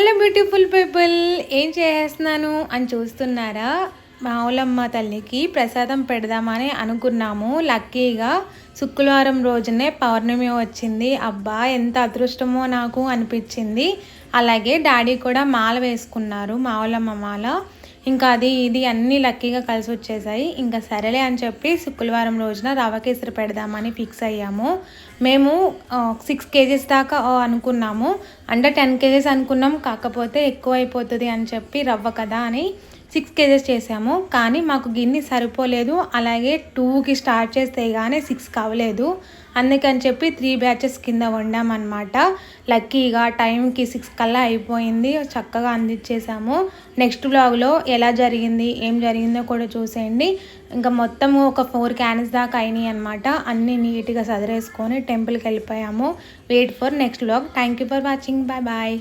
Hello beautiful people, ఏం చేస్తున్నాను అని చూస్తున్నారా? మా ఊళ్ళమ్మ తల్లికి ప్రసాదం పెడదామని అనుకున్నాము. లక్కీగా శుక్రవారం రోజునే పౌర్ణమి వచ్చింది. అబ్బా, ఎంత అదృష్టమో నాకు అనిపించింది. అలాగే డాడీ కూడా మాల వేసుకున్నారు, మా ఊళ్ళమ్మ మాల. ఇంకా అది ఇది అన్నీ లక్కీగా కలిసి వచ్చేసాయి. ఇంకా సరేలే అని చెప్పి శుక్రవారం రోజున రవ కేసరి పెడదామని ఫిక్స్ అయ్యాము. మేము 6 కేజీస్ దాకా అనుకున్నాము, అంటే 10 కేజీస్ అనుకున్నాం. కాకపోతే ఎక్కువ అయిపోతుంది అని చెప్పి రవ్వ కదా అని 6 కేజెస్ చేసాము. కానీ మాకు గిన్నె సరిపోలేదు. అలాగే 2కి స్టార్ట్ చేస్తే కానీ 6 కావలేదు. అందుకని చెప్పి 3 బ్యాచెస్ కింద వండామన్నమాట. లక్కీగా టైంకి 6 కల్లా అయిపోయింది. చక్కగా అందించేసాము. నెక్స్ట్ వ్లాగ్లో ఎలా జరిగింది, ఏం జరిగిందో కూడా చూసేయండి. ఇంకా మొత్తము ఒక 4 క్యాన్స్ దాకా అయినాయి అనమాట. అన్నీ నీట్గా సదిరేసుకొని టెంపుల్కి వెళ్ళిపోయాము. Wait for next vlog. Thank you for watching. Bye bye.